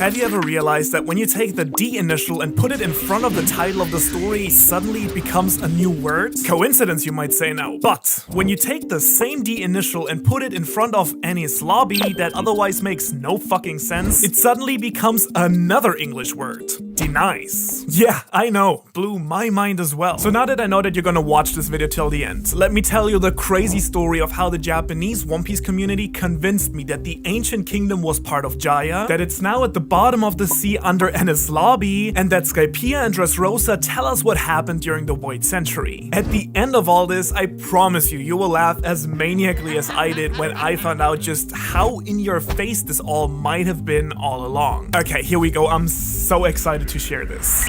Have you ever realized that when you take the D initial and put it in front of the title of the story, suddenly it becomes a new word? Coincidence, you might say now. But when you take the same D initial and put it in front of Enies Lobby that otherwise makes no fucking sense, it suddenly becomes another English word. Denies. Yeah, I know, blew my mind as well. So now that I know that you're gonna watch this video till the end, let me tell you the crazy story of how the Japanese One Piece community convinced me that the ancient kingdom was part of Jaya, that it's now at the bottom of the sea under Enies Lobby, and that Skypiea and Dressrosa tell us what happened during the Void Century. At the end of all this, I promise you will laugh as maniacally as I did when I found out just how in your face this all might have been all along. Okay, here we go, I'm so excited to share this.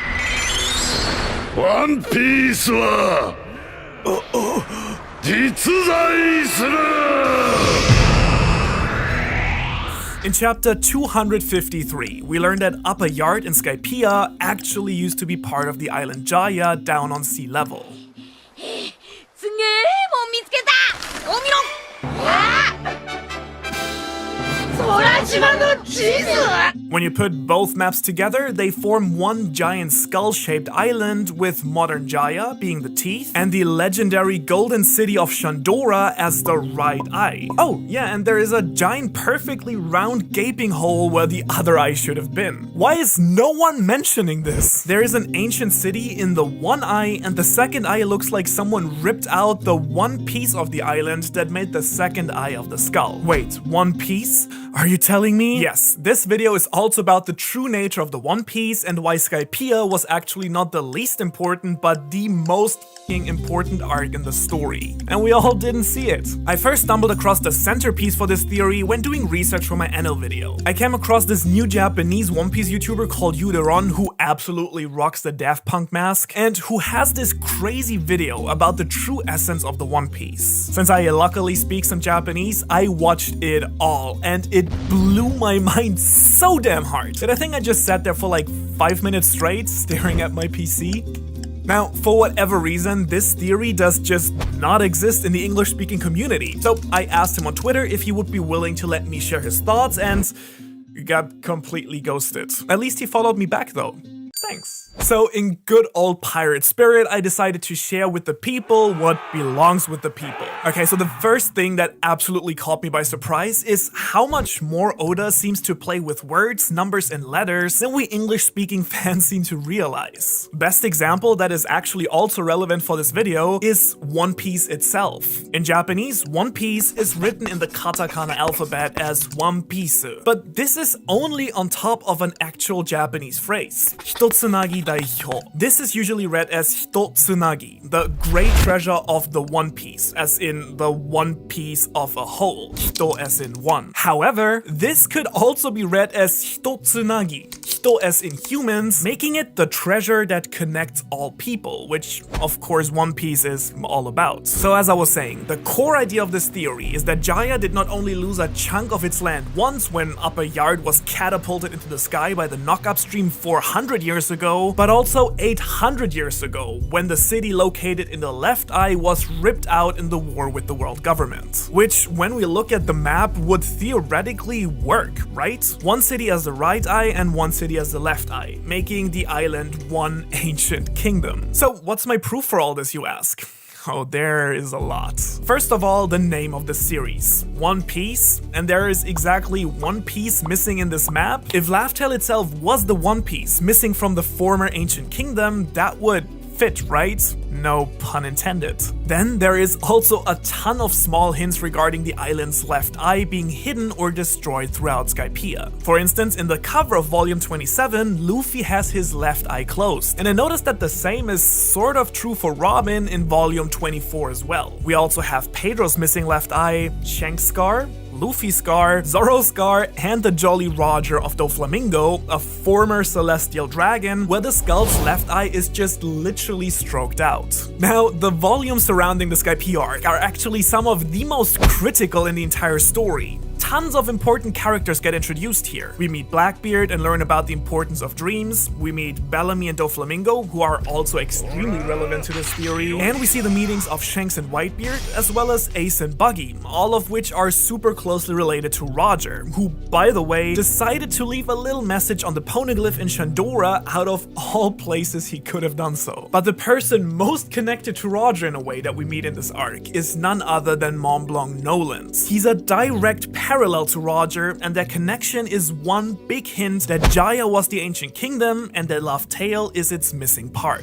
One Piece wa jitsuzai suru! In chapter 253, we learned that Upper Yard in Skypiea actually used to be part of the island Jaya down on sea level. When you put both maps together, they form one giant skull-shaped island with modern Jaya being the teeth and the legendary golden city of Shandora as the right eye. Oh yeah, and there is a giant perfectly round gaping hole where the other eye should have been. Why is no one mentioning this? There is an ancient city in the one eye, and the second eye looks like someone ripped out the one piece of the island that made the second eye of the skull. Wait, one piece? Are you telling me? Yes, this video is also about the true nature of the One Piece and why Skypiea was actually not the least important but the most important arc in the story. And we all didn't see it. I first stumbled across the centerpiece for this theory when doing research for my annual video. I came across this new Japanese One Piece YouTuber called Yuderon who absolutely rocks the Daft Punk mask and who has this crazy video about the true essence of the One Piece. Since I luckily speak some Japanese, I watched it all and it blew my mind so damn hard that I think I just sat there for like 5 minutes straight staring at my PC. Now, for whatever reason, this theory does just not exist in the English-speaking community. So I asked him on Twitter if he would be willing to let me share his thoughts and got completely ghosted. At least he followed me back though. Thanks. So in good old pirate spirit, I decided to share with the people what belongs with the people. Okay, so the first thing that absolutely caught me by surprise is how much more Oda seems to play with words, numbers, and letters than we English-speaking fans seem to realize. Best example that is actually also relevant for this video is One Piece itself. In Japanese, One Piece is written in the katakana alphabet as One Piece, but this is only on top of an actual Japanese phrase. Hitotsunagi Daihyo. This is usually read as Hitotsunagi, the great treasure of the One Piece, as in the one piece of a whole, Hito as in one. However, this could also be read as Hitotsunagi, Hito as in humans, making it the treasure that connects all people, which of course One Piece is all about. So as I was saying, the core idea of this theory is that Jaya did not only lose a chunk of its land once when Upper Yard was catapulted into the sky by the knock-up stream 400 years ago, but also 800 years ago, when the city located in the left eye was ripped out in the war with the world government. Which, when we look at the map, would theoretically work, right? One city as the right eye and one city as the left eye, making the island one ancient kingdom. So what's my proof for all this, you ask? Oh, there is a lot. First of all, the name of the series. One Piece, and there is exactly one piece missing in this map. If Raftel itself was the One Piece missing from the former ancient kingdom, that would fit, right? No pun intended. Then there is also a ton of small hints regarding the island's left eye being hidden or destroyed throughout Skypiea. For instance, in the cover of volume 27, Luffy has his left eye closed, and I noticed that the same is sort of true for Robin in volume 24 as well. We also have Pedro's missing left eye, Shank's scar, Luffy's scar, Zoro's scar, and the Jolly Roger of Doflamingo, a former celestial dragon, where the skull's left eye is just literally stroked out. Now, the volumes surrounding the Skypiea arc are actually some of the most critical in the entire story. tons of important characters get introduced here. We meet Blackbeard and learn about the importance of dreams. We meet Bellamy and Doflamingo, who are also extremely relevant to this theory. And we see the meetings of Shanks and Whitebeard, as well as Ace and Buggy, all of which are super closely related to Roger, who, by the way, decided to leave a little message on the poneglyph in Shandora out of all places he could have done so. But the person most connected to Roger in a way that we meet in this arc is none other than Mont Blanc Nolans. He's a direct parallel to Roger, and their connection is one big hint that Jaya was the ancient kingdom and that Raftel is its missing part.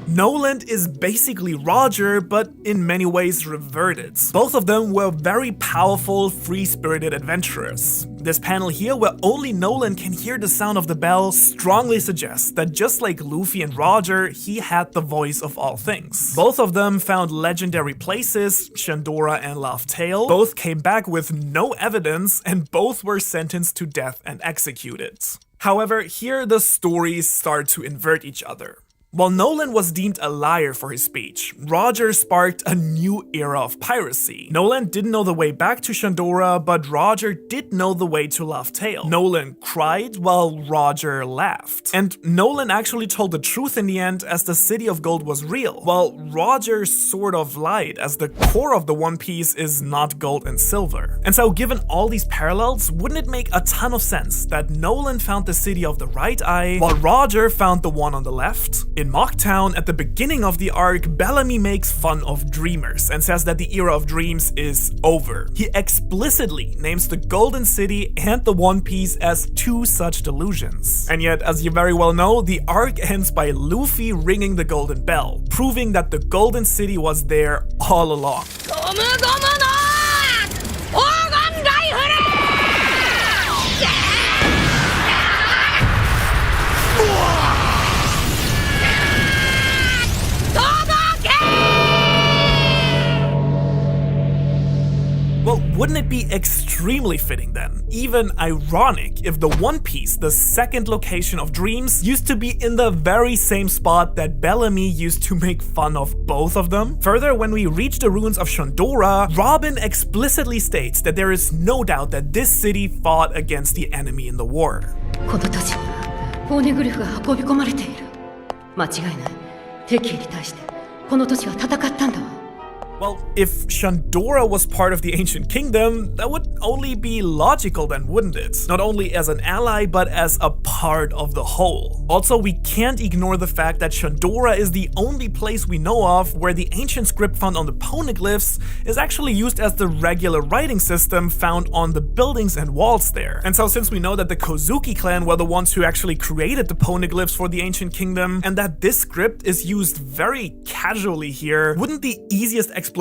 Noland is basically Roger, but in many ways reverted. Both of them were very powerful, free-spirited adventurers. This panel here, where only Noland can hear the sound of the bell, strongly suggests that just like Luffy and Roger, he had the voice of all things. Both of them found legendary places, Shandora and Raftel. Both came back with no evidence, and both were sentenced to death and executed. However, here the stories start to invert each other. While Noland was deemed a liar for his speech, Roger sparked a new era of piracy. Noland didn't know the way back to Shandora, but Roger did know the way to Raftel. Noland cried while Roger laughed. And Noland actually told the truth in the end, as the City of Gold was real, while Roger sort of lied, as the core of the One Piece is not gold and silver. And so, given all these parallels, wouldn't it make a ton of sense that Noland found the City of the Right Eye, while Roger found the one on the left? In Mocktown, at the beginning of the arc, Bellamy makes fun of dreamers and says that the era of dreams is over. He explicitly names the Golden City and the One Piece as two such delusions. And yet, as you very well know, the arc ends by Luffy ringing the golden bell, proving that the Golden City was there all along. Well, wouldn't it be extremely fitting then, even ironic, if the One Piece, the second location of dreams, used to be in the very same spot that Bellamy used to make fun of both of them? Further, when we reach the ruins of Shandora, Robin explicitly states that there is no doubt that this city fought against the enemy in the war. Well, if Shandora was part of the Ancient Kingdom, that would only be logical then, wouldn't it? Not only as an ally, but as a part of the whole. Also, we can't ignore the fact that Shandora is the only place we know of where the ancient script found on the poneglyphs is actually used as the regular writing system found on the buildings and walls there. And so since we know that the Kozuki clan were the ones who actually created the poneglyphs for the Ancient Kingdom, and that this script is used very casually here, wouldn't the easiest explanation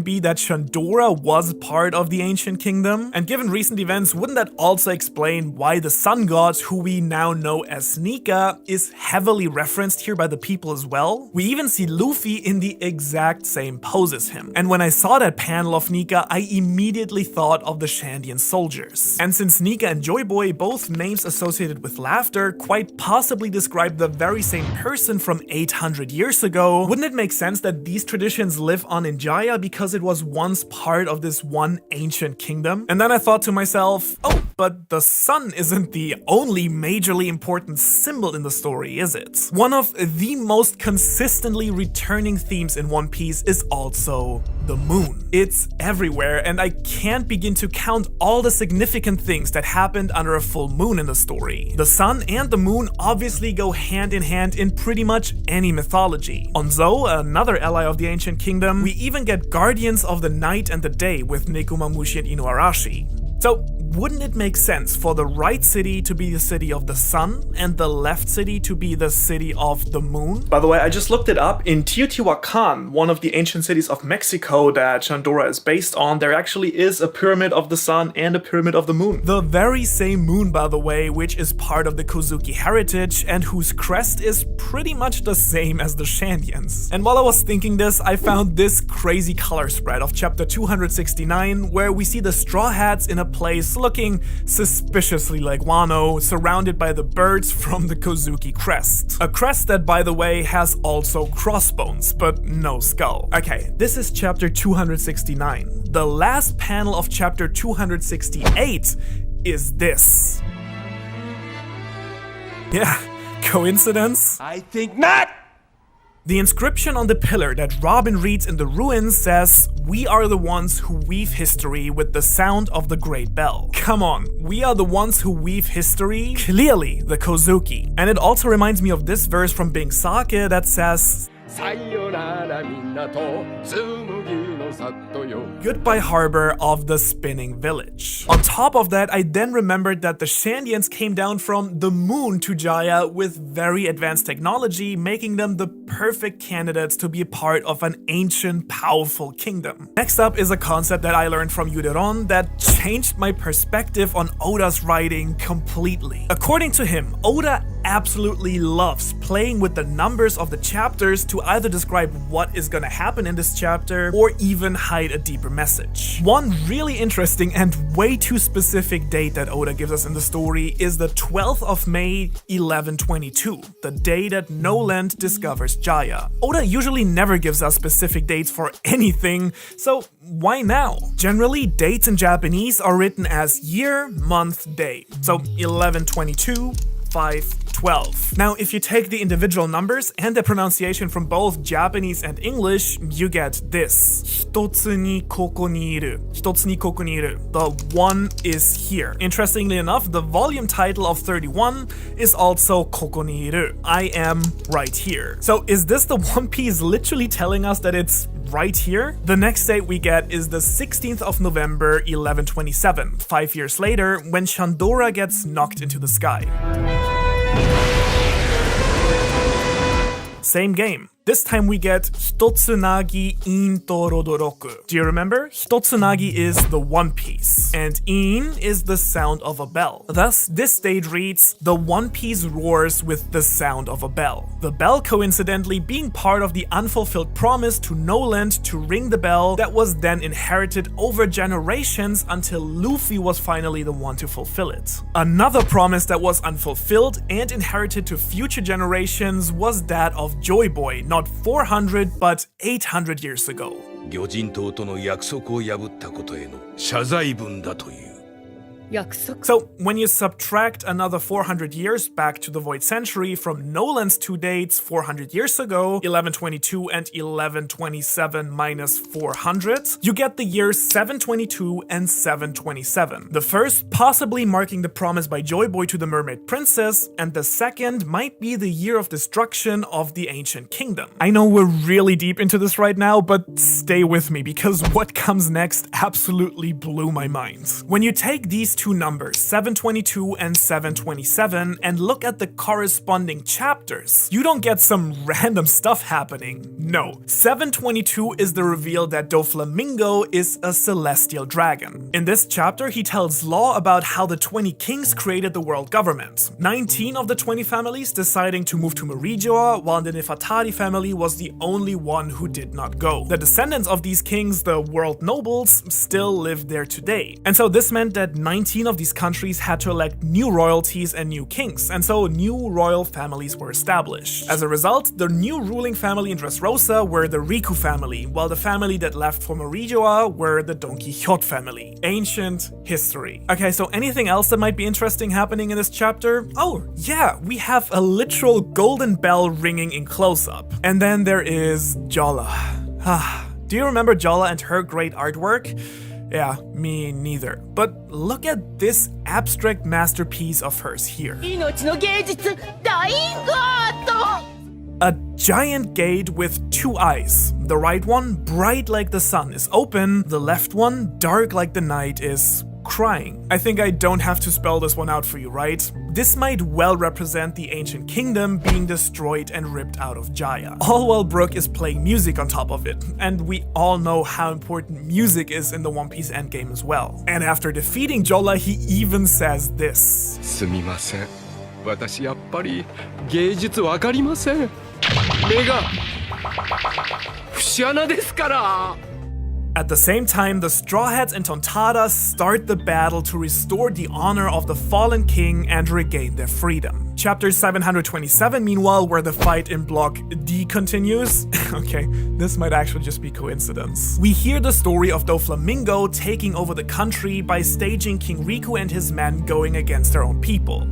be that Shandora was part of the Ancient Kingdom? And given recent events, wouldn't that also explain why the Sun God, who we now know as Nika, is heavily referenced here by the people as well? We even see Luffy in the exact same pose as him. And when I saw that panel of Nika, I immediately thought of the Shandian soldiers. And since Nika and Joy Boy, both names associated with laughter, quite possibly describe the very same person from 800 years ago, wouldn't it make sense that these traditions live on in Jaya because it was once part of this one ancient kingdom? And then I thought to myself, oh, but the sun isn't the only majorly important symbol in the story, is it? One of the most consistently returning themes in One Piece is also the moon. It's everywhere, and I can't begin to count all the significant things that happened under a full moon in the story. The sun and the moon obviously go hand in hand in pretty much any mythology. On Zou, another ally of the Ancient Kingdom, we even get guardians of the night and the day with Nekomamushi and Inuarashi. So, wouldn't it make sense for the right city to be the city of the sun and the left city to be the city of the moon? By the way, I just looked it up. In Teotihuacan, one of the ancient cities of Mexico that Shandora is based on, there actually is a pyramid of the sun and a pyramid of the moon. The very same moon, by the way, which is part of the Kozuki heritage and whose crest is pretty much the same as the Shandians. And while I was thinking this, I found this crazy color spread of chapter 269, where we see the Straw Hats in a place looking suspiciously like Wano, surrounded by the birds from the Kozuki crest. A crest that, by the way, has also crossbones, but no skull. Okay, this is chapter 269. The last panel of chapter 268 is this. Yeah, coincidence? I think not! The inscription on the pillar that Robin reads in the ruins says, "We are the ones who weave history with the sound of the great bell." Come on, we are the ones who weave history? Clearly the Kozuki. And it also reminds me of this verse from Bing Sake that says, "Goodbye harbor of the spinning village." On top of that, I then remembered that the Shandians came down from the moon to Jaya with very advanced technology, making them the perfect candidates to be a part of an ancient, powerful kingdom. Next up is a concept that I learned from Yuderon that changed my perspective on Oda's writing completely. According to him, Oda absolutely loves playing with the numbers of the chapters to either describe what is gonna happen in this chapter or even hide a deeper message. One really interesting and way too specific date that Oda gives us in the story is the 12th of May 1122, the day that Noland discovers Jaya. Oda usually never gives us specific dates for anything, so why now? Generally, dates in Japanese are written as year, month, day. So 1122, 512. Now, if you take the individual numbers and the pronunciation from both Japanese and English, you get this. Hitotsu ni koko ni iru. Hitotsu ni koko ni iru. The one is here. Interestingly enough, the volume title of 31 is also koko ni iru. I am right here. So is this the One Piece literally telling us that it's right here? The next date we get is the 16th of November 1127, 5 years later, when Shandora gets knocked into the sky. Same game. This time we get Hitotsunagi in Torodoroku. Do you remember? Hitotsunagi is the One Piece, and in is the sound of a bell. Thus, this date reads, "The One Piece roars with the sound of a bell." The bell coincidentally being part of the unfulfilled promise to Noland to ring the bell that was then inherited over generations until Luffy was finally the one to fulfill it. Another promise that was unfulfilled and inherited to future generations was that of Joy Boy, not 400 but 800 years ago. 魚人島との約束を破ったことへの謝罪文だという。So, when you subtract another 400 years back to the Void Century from Noland's two dates 400 years ago, 1122 and 1127 minus 400, you get the years 722 and 727. The first possibly marking the promise by Joy Boy to the Mermaid Princess, and the second might be the year of destruction of the ancient kingdom. I know we're really deep into this right now, but stay with me because what comes next absolutely blew my mind. When you take these two numbers, 722 and 727, and look at the corresponding chapters, you don't get some random stuff happening. No, 722 is the reveal that Doflamingo is a celestial dragon. In this chapter, he tells Law about how the 20 kings created the world government. 19 of the 20 families deciding to move to Merijoa, while the Nefertari family was the only one who did not go. The descendants of these kings, the world nobles, still live there today. And so this meant that 19 of these countries had to elect new royalties and new kings, and so new royal families were established. As a result, the new ruling family in Dressrosa were the Riku family, while the family that left for Merijoa were the Don Quixote family. Ancient history. Okay, so anything else that might be interesting happening in this chapter? Oh, yeah, we have a literal golden bell ringing in close-up. And then there is Jolla. Do you remember Jolla and her great artwork? Yeah, me neither. But look at this abstract masterpiece of hers here. A giant gate with two eyes. The right one, bright like the sun, is open. The left one, dark like the night, is crying. I think I don't have to spell this one out for you, right? This might well represent the ancient kingdom being destroyed and ripped out of Jaya. All while Brook is playing music on top of it, and we all know how important music is in the One Piece endgame as well. And after defeating Jolla, he even says this. すみません。私やっぱり芸術わかりません。目が節穴ですから。At the same time, the Straw Hats and Tontadas start the battle to restore the honor of the fallen king and regain their freedom. Chapter 727, meanwhile, where the fight in Block D continues. Okay, this might actually just be coincidence. We hear the story of Doflamingo taking over the country by staging King Riku and his men going against their own people.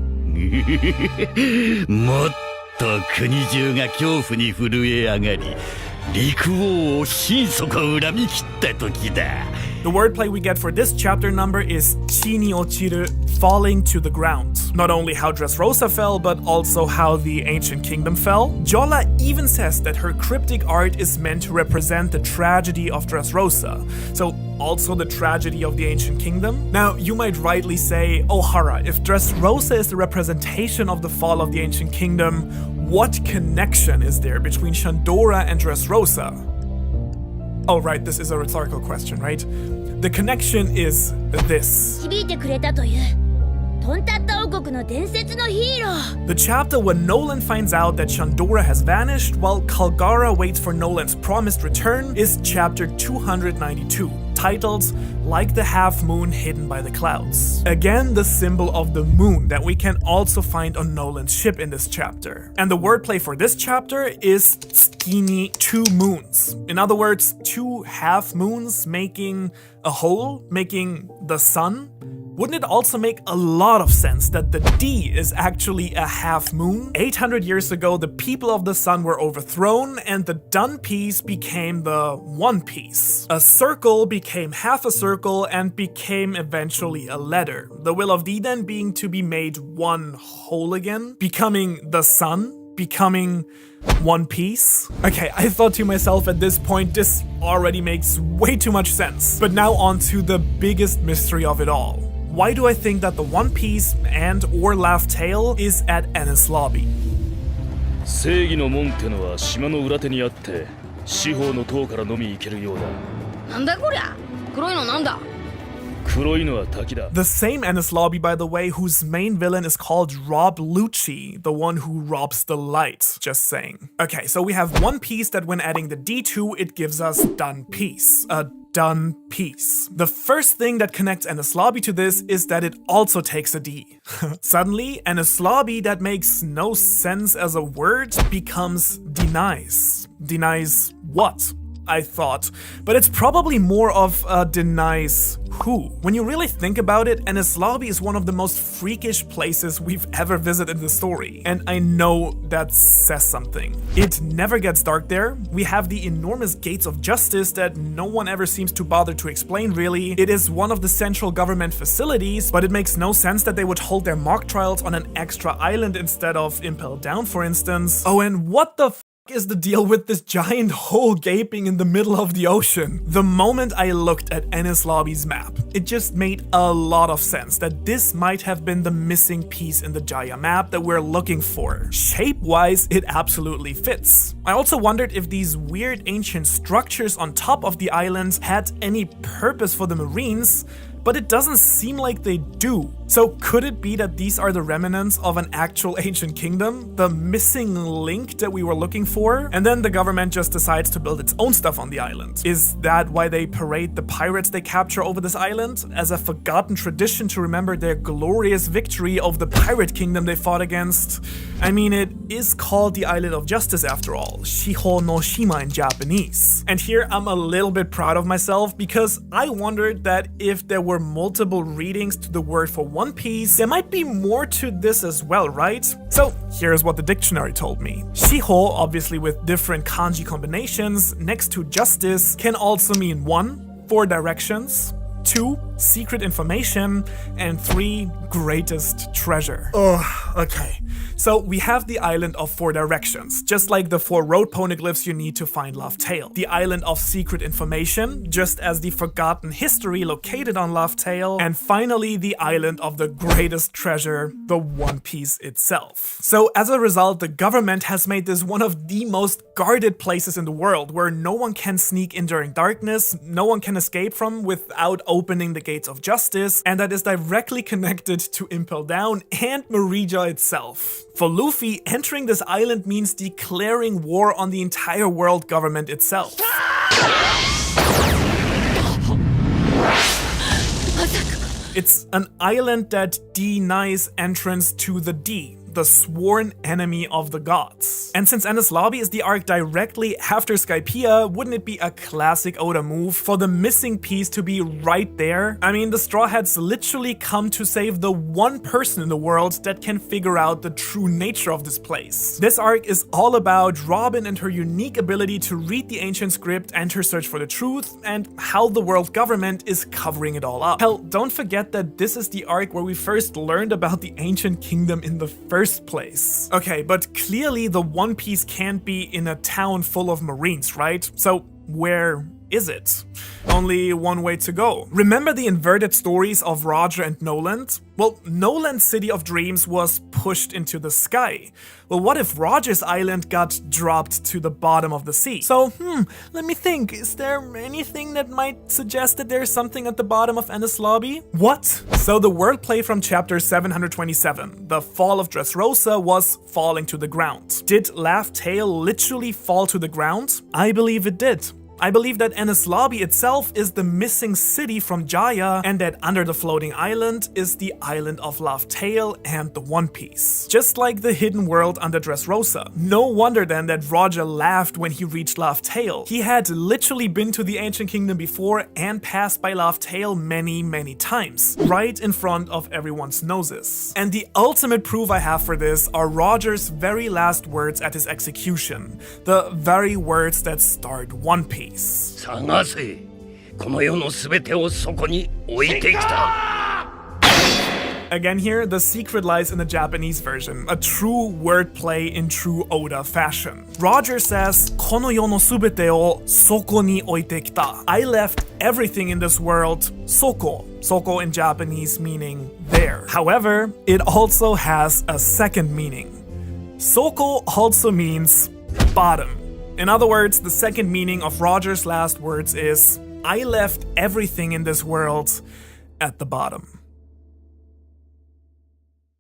もっと国中が恐怖に震え上がり、陸王を心底恨み切った時だ。The wordplay we get for this chapter number is chi ni ochiru, falling to the ground. Not only how Dressrosa fell, but also how the ancient kingdom fell. Jolla even says that her cryptic art is meant to represent the tragedy of Dressrosa, so also the tragedy of the ancient kingdom. Now, you might rightly say, oh Hara, if Dressrosa is the representation of the fall of the ancient kingdom, what connection is there between Shandora and Dressrosa? Oh right, this is a rhetorical question, right? The connection is this. 導いてくれたというトンタッタ王国の伝説のヒーロー The chapter where Nolan finds out that Shandora has vanished while Kalgara waits for Nolan's promised return is chapter 292, titled Like the Half Moon Hidden by the Clouds. Again, the symbol of the moon that we can also find on Nolan's ship in this chapter. And the wordplay for this chapter is tsukini, 2 moons. In other words, 2 half moons making a whole, making the sun. Wouldn't it also make a lot of sense that the D is actually a half moon? 800 years ago, the people of the sun were overthrown and the done piece became the one piece. A circle became half a circle and became eventually a letter. The will of D then being to be made one whole again, becoming the sun, becoming one piece. Okay, I thought to myself at this point, this already makes way too much sense. But now on to the biggest mystery of it all. Why do I think that the One Piece and or Raftel is at Enies Lobby? 正義の門ってのは島の裏手にあって四方の塔からのみ行けるようだ。なんだこりゃ黒いのなんだ 黒いのは滝だ。 The same Enies Lobby, by the way, whose main villain is called Rob Lucci, the one who robs the light. Just saying. Okay, so we have One Piece that when adding the D2, it gives us Done Piece. A done piece. The first thing that connects Enies Lobby to this is that it also takes a D. Suddenly, Enies Lobby that makes no sense as a word becomes denies. Denies what? I thought, but it's probably more of denies who. When you really think about it, Enies Lobby is one of the most freakish places we've ever visited in the story, and I know that says something. It never gets dark there. We have the enormous gates of justice that no one ever seems to bother to explain really. It is one of the central government facilities, but it makes no sense that they would hold their mock trials on an extra island instead of Impel Down, for instance. Oh, and what the is the deal with this giant hole gaping in the middle of the ocean? The moment I looked at Enies Lobby's map, it just made a lot of sense that this might have been the missing piece in the Jaya map that we're looking for. Shape-wise, it absolutely fits. I also wondered if these weird ancient structures on top of the island had any purpose for the Marines, but it doesn't seem like they do. So could it be that these are the remnants of an actual ancient kingdom? The missing link that we were looking for? And then the government just decides to build its own stuff on the island. Is that why they parade the pirates they capture over this island? As a forgotten tradition to remember their glorious victory of the pirate kingdom they fought against? I mean, it is called the Island of Justice after all. Shiho no Shima in Japanese. And here I'm a little bit proud of myself because I wondered that if there were multiple readings to the word for One Piece, there might be more to this as well, right? So here's what the dictionary told me. Shiho, obviously with different kanji combinations, next to justice, can also mean 1, 4 directions, 2, secret information, and 3, greatest treasure. Oh, okay. So we have the island of 4 directions, just like the 4 road poneglyphs you need to find Raftel. The island of secret information, just as the forgotten history located on Raftel. And finally, the island of the greatest treasure, the One Piece itself. So as a result, the government has made this one of the most guarded places in the world, where no one can sneak in during darkness, no one can escape from without opening the gates of justice, and that is directly connected to Impel Down and Marija itself. For Luffy, entering this island means declaring war on the entire world government itself. It's an island that denies entrance to the D, the sworn enemy of the gods. And since Enies Lobby is the arc directly after Skypiea, wouldn't it be a classic Oda move for the missing piece to be right there? I mean, the Straw Hats literally come to save the one person in the world that can figure out the true nature of this place. This arc is all about Robin and her unique ability to read the ancient script and her search for the truth, and how the world government is covering it all up. Hell, don't forget that this is the arc where we first learned about the ancient kingdom in the first place. Okay, but clearly the One Piece can't be in a town full of Marines, right? So where is it? Only one way to go. Remember the inverted stories of Roger and Noland? Well, Noland's City of Dreams was pushed into the sky. Well, what if Roger's island got dropped to the bottom of the sea? So, let me think. Is there anything that might suggest that there's something at the bottom of Enies Lobby? What? So the wordplay from chapter 727, the fall of Dressrosa, was falling to the ground. Did Raftel literally fall to the ground? I believe it did. I believe that Enies Lobby itself is the missing city from Jaya, and that under the floating island is the island of Raftel and the One Piece. Just like the hidden world under Dressrosa. No wonder then that Roger laughed when he reached Raftel. He had literally been to the ancient kingdom before and passed by Raftel many times, right in front of everyone's noses. And the ultimate proof I have for this are Roger's very last words at his execution, the very words that start One Piece. 探せ、この世のすべてをそこに置いてきた。 Again here, the secret lies in the Japanese version, a true wordplay in true Oda fashion. Roger says, この世のすべてをそこに置いてきた. I left everything in this world, soko. Soko in Japanese meaning there. However, it also has a second meaning. Soko also means bottom. In other words, the second meaning of Roger's last words is, I left everything in this world at the bottom.